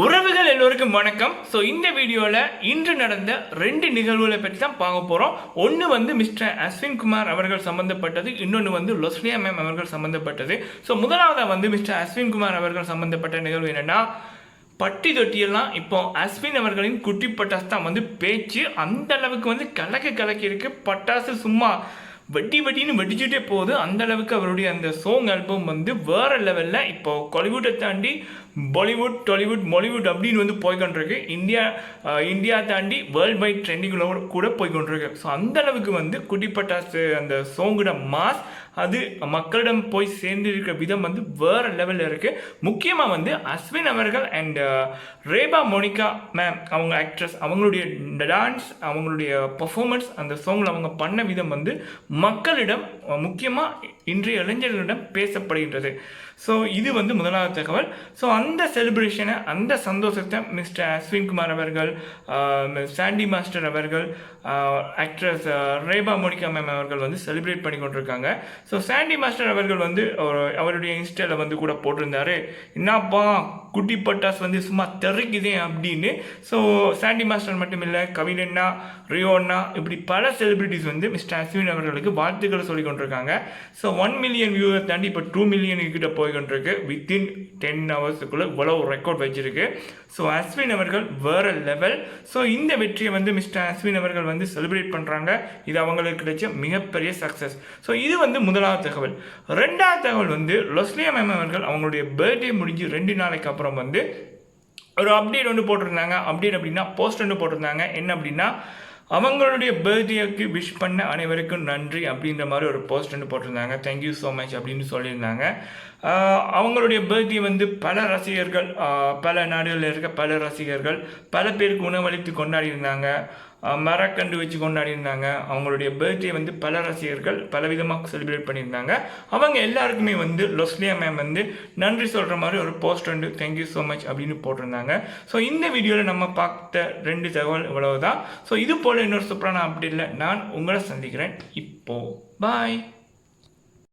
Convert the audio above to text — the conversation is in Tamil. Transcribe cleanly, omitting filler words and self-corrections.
உறவுகள் எல்லோருக்கும் வணக்கம். ஸோ இந்த வீடியோவில் இன்று நடந்த 2 நிகழ்வுகளை பற்றி தான் பார்க்க போகிறோம். ஒன்று வந்து மிஸ்டர் அஸ்வின் குமார் அவர்கள் சம்மந்தப்பட்டது, இன்னொன்று வந்து லொஸ்லியா மேம் அவர்கள் சம்மந்தப்பட்டது. ஸோ முதலாவதாக வந்து மிஸ்டர் அஸ்வின் குமார் அவர்கள் சம்மந்தப்பட்ட நிகழ்வு என்னென்னா, பட்டி தொட்டியெல்லாம் இப்போ அஸ்வின் அவர்களின் குட்டி பட்டாசு தான் வந்து பேச்சு அந்த அளவுக்கு வந்து கலக்கி இருக்கு. பட்டாசு சும்மா வெட்டின்னு வெடிச்சுட்டே போகுது. அந்த அளவுக்கு அவருடைய அந்த சாங் ஆல்பம் வந்து வேற லெவலில் இப்போ காலிவுட்டை தாண்டி பாலிவுட், டாலிவுட், மாலிவுட் அப்படின்னு வந்து போய்கொண்டிருக்கு. இந்தியா தாண்டி வேர்ல்ட் வைட் ட்ரெண்டிங்கில் கூட போய்கொண்டிருக்கு. ஸோ அந்த அளவுக்கு வந்து குட்டி பட்டாசு அந்த சாங்கோட மாஸ் அது மக்களிடம் போய் சேர்ந்து இருக்கிற விதம் வந்து வேறு லெவலில் இருக்குது. முக்கியமாக வந்து அஸ்வின் அவர்கள் அண்ட் ரேபா மோனிகா மேம் அவங்க ஆக்ட்ரஸ் அவங்களுடைய டான்ஸ் அவங்களுடைய பர்ஃபார்மன்ஸ் அந்த சாங்கில் அவங்க பண்ண விதம் வந்து மக்களிடம் முக்கியமாக இன்றைய இளைஞர்களிடம் பேசப்படுகின்றது. ஸோ இது வந்து முதலாவது தகவல். ஸோ அந்த செலிப்ரேஷனை அந்த சந்தோஷத்தை மிஸ்டர் அஸ்வின் குமார் அவர்கள், சாண்டி மாஸ்டர் அவர்கள், ஆக்ட்ரஸ் ரேபா மோனிகா மேம் அவர்கள் வந்து செலிப்ரேட் பண்ணி கொண்டிருக்காங்க. ஸோ சாண்டி மாஸ்டர் அவர்கள் வந்து அவருடைய இன்ஸ்டாவில் வந்து கூட போட்டிருந்தாரு, என்னப்பா குட்டி பட்டாஸ் வந்து சும்மா தெறிக்குதே அப்படின்னு. ஸோ சாண்டி மாஸ்டர் மட்டும் இல்லை, கவினண்ணா, ரியோண்ணா, இப்படி பல செலிபிரிட்டிஸ் வந்து மிஸ்டர் அஸ்வின் அவர்களுக்கு வாழ்த்துக்களை சொல்லி கொண்டிருக்காங்க. ஸோ 1 மில்லியன் வியூவர் தாண்டி இப்போ 2 மில்லியன் கிட்ட போய்கொண்டிருக்கு. வித்தின் 10 ஹவர்ஸுக்குள்ளே இவ்வளவு ரெக்கார்ட் வச்சிருக்கு. ஸோ அஸ்வின் அவர்கள் வேற லெவல். ஸோ இந்த வெற்றியை வந்து மிஸ்டர் அஸ்வின் அவர்கள் வந்து செலிப்ரேட் பண்ணுறாங்க. இது அவங்களுக்கு கிடைச்ச மிகப்பெரிய சக்ஸஸ். ஸோ இது வந்து முதலாவது தகவல். ரெண்டாவது தகவல் வந்து லொஸ்லியா மேம் அவர்கள் அவங்களுடைய பர்த்டே முடிஞ்சு 2 நாளைக்கு அப்புறம் வந்து ஒரு அப்டேட் ஒன்று போட்டிருந்தாங்க. அப்டேட் அப்படின்னா போஸ்ட் ஒன்று போட்டிருந்தாங்க. என்ன அப்படின்னா, அவங்களுடைய பர்த்டேக்கு விஷ் பண்ண அனைவருக்கும் நன்றி அப்படின்ற மாதிரி ஒரு போஸ்ட் ஒன்று போட்டிருந்தாங்க. தேங்க்யூ ஸோ மச் அப்படின்னு சொல்லியிருந்தாங்க. அவங்களுடைய பர்த்டே வந்து பல ரசிகர்கள், பல நாடுகளில் இருக்க பல ரசிகர்கள் பல பேருக்கு உணவளித்து கொண்டாடியிருந்தாங்க, மரக்கண்டு வச்சு கொண்டாடியிருந்தாங்க. அவங்களுடைய பர்த்டே வந்து பல ரசிகர்கள் பலவிதமாக செலிப்ரேட் பண்ணியிருந்தாங்க. அவங்க எல்லாருக்குமே வந்து லொஸ்லியா மேம் வந்து நன்றி சொல்கிற மாதிரி ஒரு போஸ்ட் வந்து தேங்க்யூ ஸோ மச் அப்படின்னு போட்டிருந்தாங்க. ஸோ இந்த வீடியோவில் நம்ம பார்த்த 2 தகவல் இவ்வளவு தான். ஸோ இது போல் இன்னொரு சூப்பரான அப்டேட்டில் நான் உங்களை சந்திக்கிறேன். இப்போது பாய்.